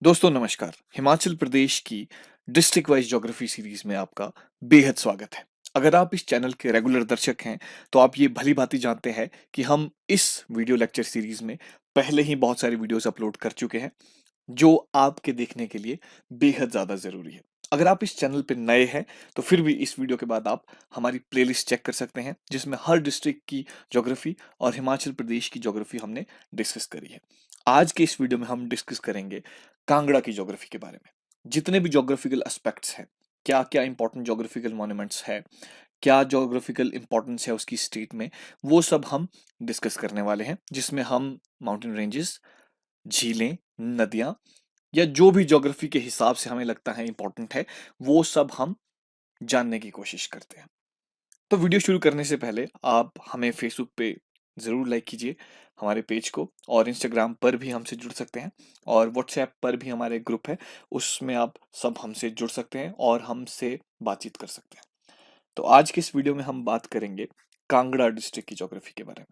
दोस्तों नमस्कार। हिमाचल प्रदेश की डिस्ट्रिक्ट वाइज ज्योग्राफी सीरीज में आपका बेहद स्वागत है। अगर आप इस चैनल के रेगुलर दर्शक हैं तो आप ये भली भांति जानते हैं कि हम इस वीडियो लेक्चर सीरीज में पहले ही बहुत सारी वीडियोस अपलोड कर चुके हैं जो आपके देखने के लिए बेहद ज़्यादा ज़रूरी है। अगर आप इस चैनल पे नए हैं तो फिर भी इस वीडियो के बाद आप हमारी प्लेलिस्ट चेक कर सकते हैं जिसमें हर डिस्ट्रिक्ट की ज्योग्राफी और हिमाचल प्रदेश की ज्योग्राफी हमने डिस्कस करी है। आज के इस वीडियो में हम डिस्कस करेंगे कांगड़ा की ज्योग्राफी के बारे में। जितने भी ज्योग्राफिकल एस्पेक्ट्स हैं, क्या क्या इंपॉर्टेंट ज्योग्राफिकल मॉन्यूमेंट्स है, क्या ज्योग्राफिकल इंपॉर्टेंस है उसकी स्टेट में, वो सब हम डिस्कस करने वाले हैं, जिसमें हम माउंटेन रेंजेस, झीलें, नदियां या जो भी ज्योग्राफी के हिसाब से हमें लगता है इंपॉर्टेंट है वो सब हम जानने की कोशिश करते हैं। तो वीडियो शुरू करने से पहले आप हमें फेसबुक पे ज़रूर लाइक कीजिए हमारे पेज को, और इंस्टाग्राम पर भी हमसे जुड़ सकते हैं, और व्हाट्सएप पर भी हमारे ग्रुप है, उसमें आप सब हमसे जुड़ सकते हैं और हमसे बातचीत कर सकते हैं। तो आज के इस वीडियो में हम बात करेंगे कांगड़ा डिस्ट्रिक्ट की ज्योग्राफी के बारे में।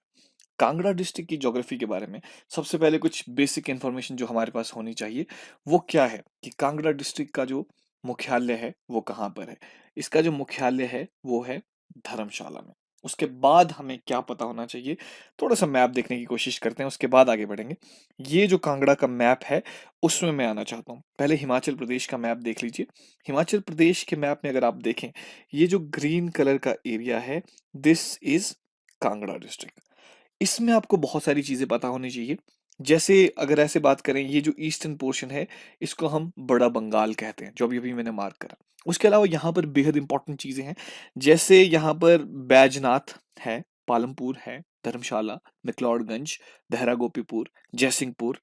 कांगड़ा डिस्ट्रिक्ट की ज्योग्राफी के बारे में सबसे पहले कुछ बेसिक इंफॉर्मेशन जो हमारे पास होनी चाहिए वो क्या है कि कांगड़ा डिस्ट्रिक्ट का जो मुख्यालय है वो कहाँ पर है। इसका जो मुख्यालय है वो है धर्मशाला में। उसके बाद हमें क्या पता होना चाहिए, थोड़ा सा मैप देखने की कोशिश करते हैं, उसके बाद आगे बढ़ेंगे। ये जो कांगड़ा का मैप है उसमें मैं आना चाहता हूँ। पहले हिमाचल प्रदेश का मैप देख लीजिए। हिमाचल प्रदेश के मैप में अगर आप देखें, ये जो ग्रीन कलर का एरिया है, दिस इज कांगड़ा डिस्ट्रिक्ट। इसमें आपको बहुत सारी चीज़ें पता होनी चाहिए। जैसे अगर ऐसे बात करें, ये जो ईस्टर्न पोर्शन है इसको हम बड़ा बंगाल कहते हैं, जो अभी-अभी मैंने मार्क करा। उसके अलावा यहाँ पर बेहद इंपॉर्टेंट चीज़ें हैं, जैसे यहाँ पर बैजनाथ है, पालमपुर है, धर्मशाला, मैक्लोडगंज, देहरा गोपीपुर, जयसिंहपुर,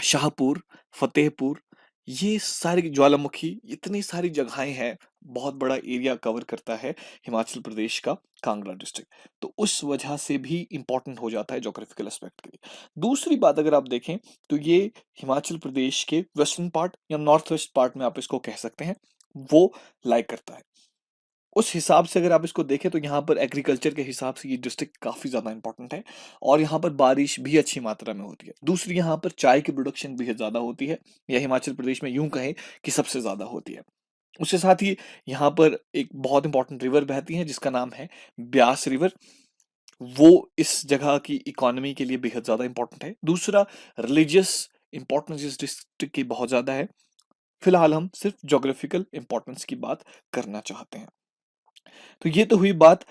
शाहपुर, फतेहपुर, ये सारी ज्वालामुखी, इतनी सारी जगहें हैं, बहुत बड़ा एरिया कवर करता है हिमाचल प्रदेश का कांगड़ा डिस्ट्रिक्ट। तो उस वजह से भी इंपॉर्टेंट हो जाता है ज्योग्राफिकल एस्पेक्ट के लिए। दूसरी बात अगर आप देखें तो ये हिमाचल प्रदेश के वेस्टर्न पार्ट या नॉर्थ वेस्ट पार्ट में आप इसको कह सकते हैं, वो लाई करता है। उस हिसाब से अगर आप इसको देखें तो यहाँ पर एग्रीकल्चर के हिसाब से ये डिस्ट्रिक्ट काफ़ी ज़्यादा इंपॉर्टेंट है, और यहाँ पर बारिश भी अच्छी मात्रा में होती है। दूसरी, यहाँ पर चाय की प्रोडक्शन बेहद ज़्यादा होती है, या हिमाचल प्रदेश में यूं कहें कि सबसे ज़्यादा होती है। उसके साथ ही यहाँ पर एक बहुत इंपॉर्टेंट रिवर बहती है जिसका नाम है ब्यास रिवर। वो इस जगह की इकोनॉमी के लिए बेहद ज़्यादा इंपॉर्टेंट है। दूसरा, रिलीजियस इंपॉर्टेंस इस डिस्ट्रिक्ट की बहुत ज़्यादा है। फिलहाल हम सिर्फ ज्योग्राफिकल इंपॉर्टेंस की बात करना चाहते हैं। तो ये तो हुई बात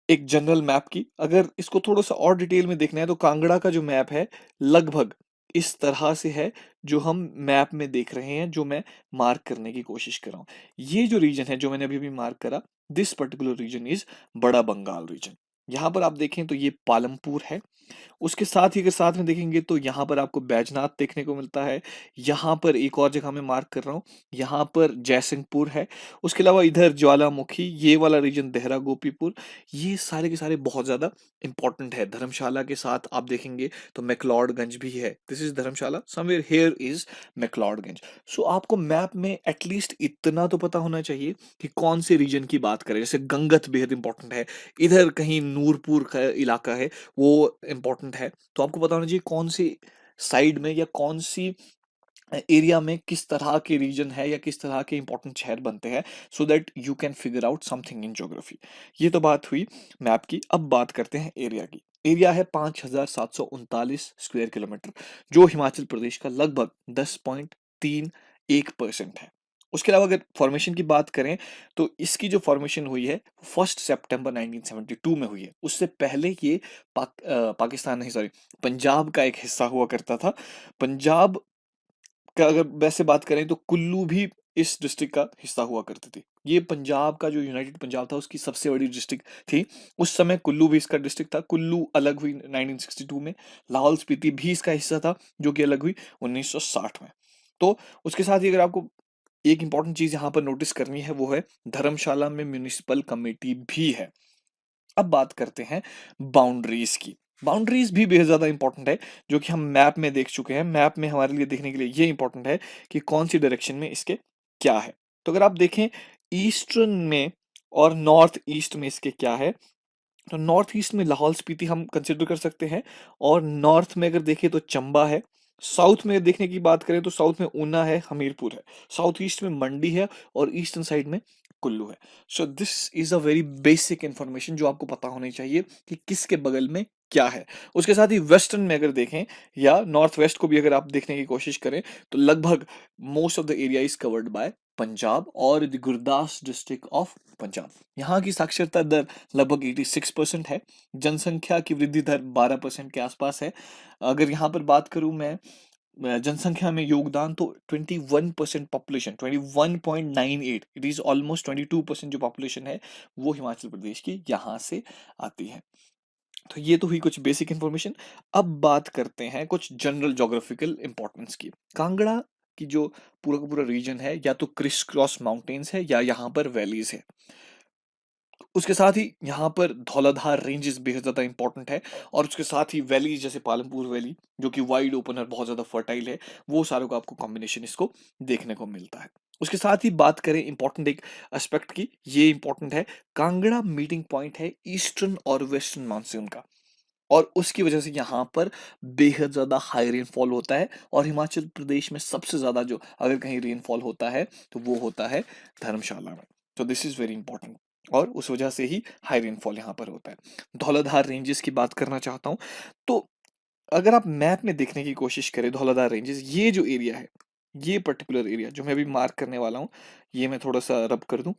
एक जनरल मैप की। अगर इसको थोड़ा सा और डिटेल में देखना है तो कांगड़ा का जो मैप है लगभग इस तरह से है जो हम मैप में देख रहे हैं, जो मैं मार्क करने की कोशिश कर रहा हूँ। ये जो रीजन है जो मैंने अभी अभी मार्क करा, दिस पर्टिकुलर रीजन इज बड़ा बंगाल रीजन। यहाँ पर आप देखें तो ये पालमपुर है। उसके साथ ही अगर साथ में देखेंगे तो यहाँ पर आपको बैजनाथ देखने को मिलता है। यहाँ पर एक और जगह मैं मार्क कर रहा हूँ, यहाँ पर जयसिंहपुर है। उसके अलावा इधर ज्वालामुखी, ये वाला रीजन देहरा गोपीपुर, ये सारे के सारे बहुत ज़्यादा इंपॉर्टेंट है। धर्मशाला के साथ आप देखेंगे तो मैक्लोडगंज भी है। This is Dharamshala, somewhere here is McLeodganj. So आपको मैप में एटलीस्ट इतना तो पता होना चाहिए कि कौन से रीजन की बात करें। जैसे गंगत बेहद इंपॉर्टेंट है, इधर कहीं नूरपुर का इलाका है वो इंपॉर्टेंट है। तो आपको पता होना चाहिए कौन सी साइड में या कौन सी एरिया में किस तरह के रीजन है या किस तरह के इंपॉर्टेंट शहर बनते हैं, so that you can figure out something in geography. ये तो बात हुई मैप की। अब बात करते हैं एरिया की। एरिया है 5,739 स्क्वायर किलोमीटर, जो हिमाचल प्रदेश का लगभग 10.31% है। उसके अलावा अगर फॉर्मेशन की बात करें तो इसकी जो फॉर्मेशन हुई है 1 सितंबर 1972 में हुई है। उससे पहले ये पाकिस्तान नहीं, सॉरी, पंजाब का एक हिस्सा हुआ करता था। पंजाब का अगर वैसे बात करें तो कुल्लू भी इस डिस्ट्रिक्ट का हिस्सा हुआ करती थी। ये पंजाब का जो यूनाइटेड पंजाब था उसकी सबसे बड़ी डिस्ट्रिक्ट थी। उस समय कुल्लू भी इसका डिस्ट्रिक्ट था। कुल्लू अलग हुई 1962 में। लाहौल स्पीति भी इसका हिस्सा था जो कि अलग हुई 1960 में। तो उसके साथ ही अगर आपको एक इंपॉर्टेंट चीज यहाँ पर नोटिस करनी है वो है धर्मशाला में म्यूनिसिपल कमेटी भी है। अब बात करते हैं बाउंड्रीज की। बाउंड्रीज भी बेहद ज्यादा इंपॉर्टेंट है, जो कि हम मैप में देख चुके हैं। मैप में हमारे लिए देखने के लिए ये इंपॉर्टेंट है कि कौन सी डायरेक्शन में इसके क्या है। तो अगर आप देखें ईस्टर्न में और नॉर्थ ईस्ट में इसके क्या है, तो नॉर्थ ईस्ट में लाहौल स्पीति हम कंसिडर कर सकते हैं, और नॉर्थ में अगर देखें तो चंबा है, साउथ में देखने की बात करें तो साउथ में ऊना है, हमीरपुर है, साउथ ईस्ट में मंडी है और ईस्टर्न साइड में कुल्लू है। सो this is a very basic information जो आपको पता होनी चाहिए कि किसके बगल में क्या है। उसके साथ ही वेस्टर्न में अगर देखें या नॉर्थ वेस्ट को भी अगर आप देखने की कोशिश करें तो लगभग most of the area is covered by Punjab और the Gurdas district of Punjab. यहाँ की साक्षरता दर लगभग 86% है। जनसंख्या की वृद्धि दर 12% के आसपास है। अगर यहाँ पर बात करूं मैं जनसंख्या में योगदान तो 21% पॉपुलेशन 21.98, इट इज ऑलमोस्ट 22% जो पॉपुलेशन है वो हिमाचल प्रदेश की यहाँ से आती है। तो ये तो हुई कुछ बेसिक इंफॉर्मेशन। अब बात करते हैं कुछ जनरल ज्योग्राफिकल इंपॉर्टेंस की। कांगड़ा की जो पूरा का पूरा रीजन है या तो क्रिस क्रॉस माउंटेन्स है या यहाँ पर वैलीज है। उसके साथ ही यहाँ पर धौलाधार रेंजेस बेहद ज्यादा इंपॉर्टेंट है और उसके साथ ही वैलीज जैसे पालमपुर वैली जो कि वाइड ओपन और बहुत ज्यादा फर्टाइल है, वो सारों का आपको कॉम्बिनेशन इसको देखने को मिलता है। उसके साथ ही बात करें इंपॉर्टेंट एक एस्पेक्ट की, ये इंपॉर्टेंट है, कांगड़ा मीटिंग पॉइंट है ईस्टर्न और वेस्टर्न मानसून का और उसकी वजह से यहाँ पर बेहद ज्यादा हाई रेनफॉल होता है और हिमाचल प्रदेश में सबसे ज्यादा जो अगर कहीं रेनफॉल होता है तो वो होता है धर्मशाला में। तो दिस इज वेरी इंपॉर्टेंट और उस वजह से ही हाई रेनफॉल यहाँ पर होता है। धौलाधार रेंजेस की बात करना चाहता हूँ तो अगर आप मैप में देखने की कोशिश करें धौलाधार रेंजेस, ये जो एरिया है, ये पर्टिकुलर एरिया जो मैं अभी मार्क करने वाला हूँ, ये मैं थोड़ा सा रब कर दूं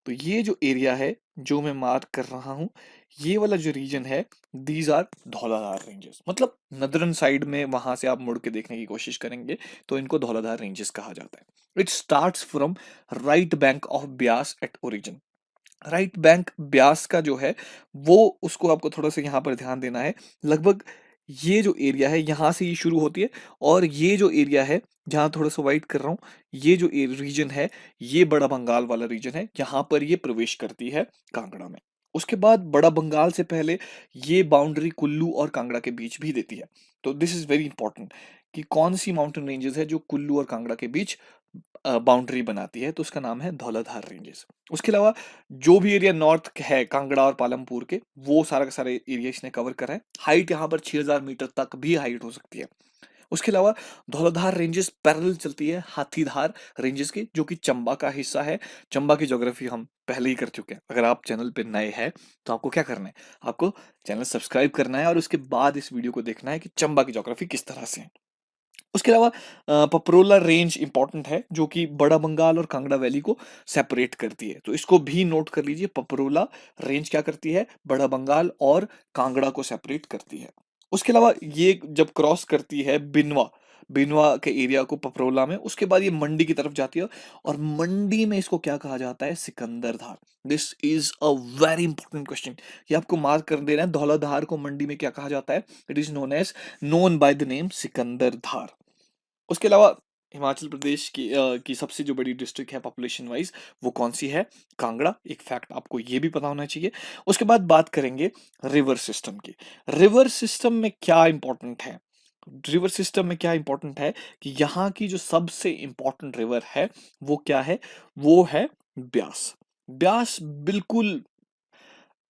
तो ये जो एरिया है जो मैं मार्क कर रहा हूँ, ये वाला जो रीजन है, दीज आर धौलाधार रेंजेस। मतलब नदरन साइड में वहां से आप मुड़ के देखने की कोशिश करेंगे तो इनको धौलाधार रेंजेस कहा जाता है। It starts from right bank of Beas at origin. Right bank Beas का जो है वो, उसको आपको थोड़ा सा यहाँ पर ध्यान देना है। लगभग ये जो एरिया है यहाँ से ये शुरू होती है और ये जो एरिया है जहाँ थोड़ा सा वाइट कर रहा हूँ, ये जो रीजन है ये बड़ा बंगाल वाला रीजन है, यहाँ पर ये प्रवेश करती है कांगड़ा में। उसके बाद बड़ा बंगाल से पहले ये बाउंड्री कुल्लू और कांगड़ा के बीच भी देती है। तो दिस इज वेरी इंपॉर्टेंट कि कौन सी माउंटेन रेंजेस है जो कुल्लू और कांगड़ा के बीच बाउंड्री बनाती है, तो उसका नाम है धौलाधार रेंजेस। उसके अलावा जो भी एरिया नॉर्थ है कांगड़ा और पालमपुर के, वो सारा का सारा एरिया इसने कवर करा है। हाइट यहाँ पर 6000 मीटर तक भी हाइट हो सकती है। उसके अलावा धौलाधार रेंजेस पैरेलल चलती है हाथीधार रेंजेस की, जो कि चंबा का हिस्सा है। चंबा की ज्योग्राफी हम पहले ही कर चुके हैं। अगर आप चैनल पे नए हैं तो आपको क्या करना है, आपको चैनल सब्सक्राइब करना है और उसके बाद इस वीडियो को देखना है कि चंबा की ज्योग्राफी किस तरह से है। उसके अलावा पपरोला रेंज इंपॉर्टेंट है जो कि बड़ा बंगाल और कांगड़ा वैली को सेपरेट करती है, तो इसको भी नोट कर लीजिए। पपरोला रेंज क्या करती है, बड़ा बंगाल और कांगड़ा को सेपरेट करती है। उसके अलावा ये जब क्रॉस करती है बिनवा, बिनवा के एरिया को पपरोला में, उसके बाद ये मंडी की तरफ जाती है और मंडी में इसको क्या कहा जाता है, Sikandar Dhar. This is a very important question, ये आपको मार्क कर देना है। धौलाधार को मंडी में क्या कहा जाता है, it is known by the name Sikandar Dhar. उसके अलावा हिमाचल प्रदेश की सबसे जो बड़ी डिस्ट्रिक्ट है पॉपुलेशन वाइज, वो कौन सी है, कांगड़ा। एक फैक्ट आपको ये भी पता होना चाहिए। उसके बाद बात करेंगे रिवर सिस्टम की। रिवर सिस्टम में क्या इंपॉर्टेंट है, रिवर सिस्टम में क्या इंपॉर्टेंट है कि यहाँ की जो सबसे इंपॉर्टेंट रिवर है वो क्या है, वो है ब्यास। ब्यास बिल्कुल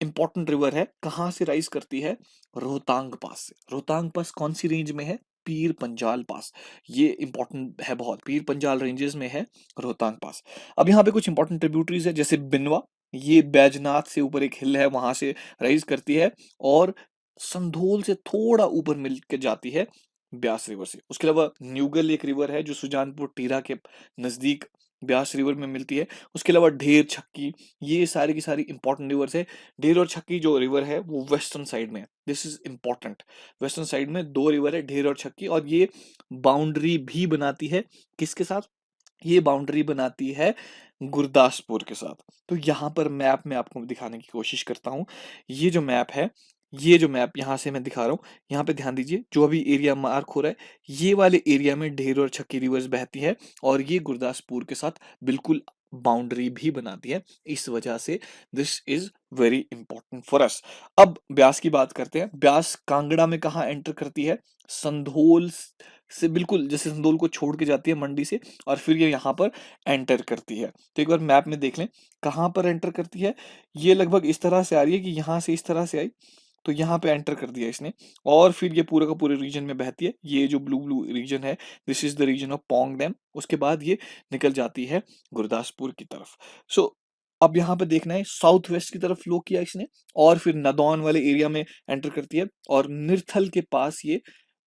इंपॉर्टेंट रिवर है। कहाँ से राइज करती है, रोहतांग पास से। रोहतांग पास कौन सी रेंज में है, पीर पंजाल पास। ये इंपॉर्टेंट है बहुत, पीर पंजाल रेंजेस में है रोहतांग पास। अब यहाँ पे कुछ इंपॉर्टेंट ट्रिब्यूटरीज है जैसे बिनवा, ये बैजनाथ से ऊपर एक हिल है वहां से राइज करती है और संधोल से थोड़ा ऊपर मिल के जाती है ब्यास रिवर से। उसके अलावा न्यूगल एक रिवर है जो सुजानपुर टीरा के नजदीक ब्यास रिवर में मिलती है। उसके अलावा ढेर छक्की, ये सारी की सारी इंपॉर्टेंट रिवर्स है। ढेर और छक्की जो रिवर है वो वेस्टर्न साइड में है, this is important. Western side में दो रिवर है, ढेर और छक्की, और ये बाउंड्री भी बनाती है किसके साथ, ये बाउंड्री बनाती है गुरदासपुर के साथ। तो यहाँ पर मैप में आपको दिखाने की कोशिश करता हूँ। ये जो मैप है, ये जो मैप यहाँ से मैं दिखा रहा हूँ, यहाँ पे ध्यान दीजिए, जो अभी एरिया मार्क हो रहा है ये वाले एरिया में ढेर और छक्की रिवर्स बहती है और ये गुरदासपुर के साथ बिल्कुल बाउंड्री भी बनाती है। इस वजह से this is very important for अस। अब ब्यास की बात करते हैं। ब्यास कांगड़ा में कहाँ एंटर करती है, संधोल से बिल्कुल, जैसे संधोल को छोड़ के जाती है मंडी से और फिर ये यहाँ पर एंटर करती है। तो एक बार मैप में देख लें कहाँ पर एंटर करती है। ये लगभग इस तरह से आ रही है कि यहाँ से इस तरह से आई, तो यहाँ पे एंटर कर दिया इसने, और फिर ये पूरा का पूरे रीजन में बहती है। ये जो ब्लू ब्लू रीजन है, this is the region of Pong dam. उसके बाद ये निकल जाती है गुरदासपुर की तरफ। सो अब यहाँ पे देखना है, साउथ वेस्ट की तरफ फ्लो किया इसने, और फिर नदौन वाले एरिया में एंटर करती है, और निरथल के पास ये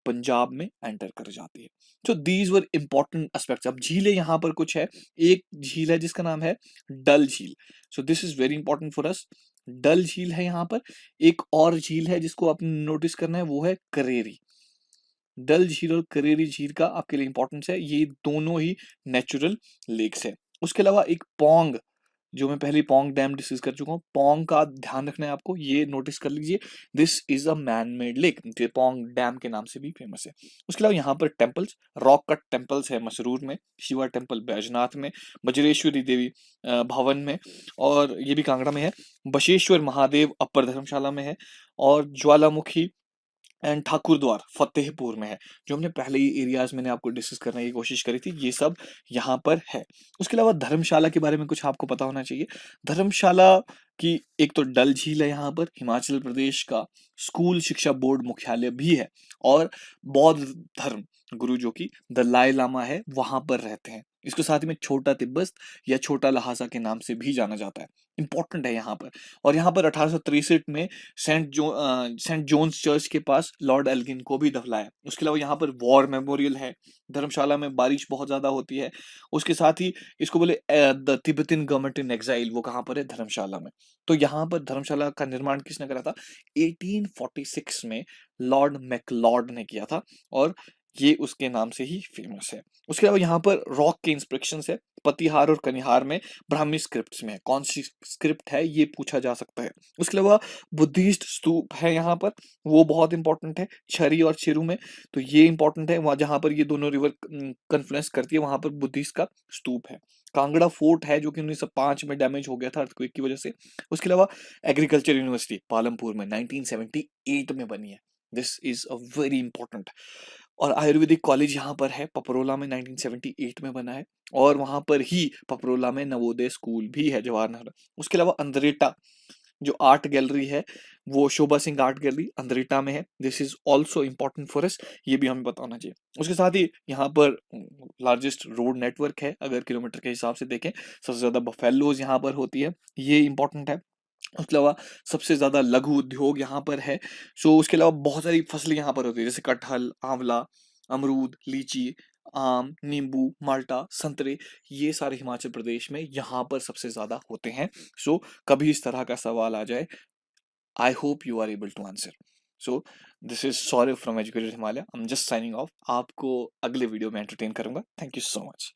पंजाब में एंटर कर जाती है। So these were important aspects. अब झीलें यहाँ पर कुछ है। एक झील है जिसका नाम है डल झील। So this is very important for us. Dal झील है यहाँ पर। एक और झील है जिसको आपने नोटिस करना है, वो है करेरी। डल झील और करेरी झील का आपके लिए इंपॉर्टेंस है, ये दोनों ही नेचुरल लेक्स है। उसके अलावा एक पोंग, जो मैं पहले पोंग डैम डिस्कस कर चुका हूँ, पोंग का ध्यान रखना है आपको, ये नोटिस कर लीजिए, this is a man made lake, जो पोंग डैम के नाम से भी फेमस है। उसके अलावा यहाँ पर टेम्पल्स, रॉक कट टेम्पल्स है मसरूर में, शिवा टेम्पल बैजनाथ में, बज्रेश्वरी देवी भवन में, और ये भी कांगड़ा में है। बशेश्वर महादेव अपर धर्मशाला में है, और ज्वालामुखी एंड ठाकुर द्वार फतेहपुर में है। जो हमने पहले ही एरियाज मैंने आपको डिस्कस करने की कोशिश करी थी, ये सब यहाँ पर है। उसके अलावा धर्मशाला के बारे में कुछ आपको पता होना चाहिए। धर्मशाला की एक तो डल झील है यहाँ पर, हिमाचल प्रदेश का स्कूल शिक्षा बोर्ड मुख्यालय भी है, और बौद्ध धर्म गुरु जो कि दलाई लामा है वहां पर रहते हैं। इसको साथ ही में छोटा तिब्बत या छोटा लहासा के नाम से भी जाना जाता है। इंपॉर्टेंट है यहाँ पर। और यहाँ पर 1863 में सेंट जोन्स चर्च के पास लॉर्ड एल्गिन को भी दफनाया। उसके अलावा यहाँ पर वॉर मेमोरियल है। धर्मशाला में बारिश बहुत ज्यादा होती है। उसके साथ ही इसको बोले the Tibetan government in exile, वो कहाँ पर है? धर्मशाला में। तो यहाँ पर धर्मशाला का निर्माण किसने करा था? 1846 में लॉर्ड मैक्लॉड ने किया था, और ये उसके नाम से ही फेमस है। उसके अलावा यहाँ पर रॉक के इंस्पेक्शन है, पतिहार और कनिहार में ब्राह्मी स्क्रिप्ट्स में है। कौन सी स्क्रिप्ट है ये पूछा जा सकता है। उसके अलावा बुद्धिस्ट स्तूप है यहाँ पर, वो बहुत इंपॉर्टेंट है, छरी और चिरू में। तो ये इंपॉर्टेंट है, वहां जहां पर ये दोनों रिवर कन्फ्लुएंस करती है, वहां पर बुद्धिस्ट का स्तूप है। कांगड़ा फोर्ट है जो कि 1905 में डैमेज हो गया था अर्थक्वेक की वजह से। उसके अलावा एग्रीकल्चर यूनिवर्सिटी पालमपुर में 1978 में बनी है। This is a very important. और आयुर्वेदिक कॉलेज यहाँ पर है, पपरोला में 1978 में बना है, और वहां पर ही पपरोला में नवोदय स्कूल भी है, जवाहर नेहरू। उसके अलावा अंद्रेटा जो आर्ट गैलरी है, वो शोभा सिंह आर्ट गैलरी अंद्रेटा में है। This is also important for us, ये भी हमें बताना चाहिए। उसके साथ ही यहाँ पर लार्जेस्ट रोड नेटवर्क है, अगर किलोमीटर के हिसाब से देखें, सबसे ज्यादा बफेलोज यहाँ पर होती है, ये इंपॉर्टेंट है। उसके अलावा सबसे ज्यादा लघु उद्योग यहाँ पर है। सो उसके अलावा बहुत सारी फसलें यहाँ पर होती है, जैसे कटहल, आंवला, अमरूद, लीची, आम, नींबू, माल्टा, संतरे, ये सारे हिमाचल प्रदेश में यहाँ पर सबसे ज्यादा होते हैं। सो कभी इस तरह का सवाल आ जाए, I hope you are able to answer. So this is Saurabh from educated Himalaya, I am just signing off. आपको अगले वीडियो में एंटरटेन करूंगा। Thank you so much.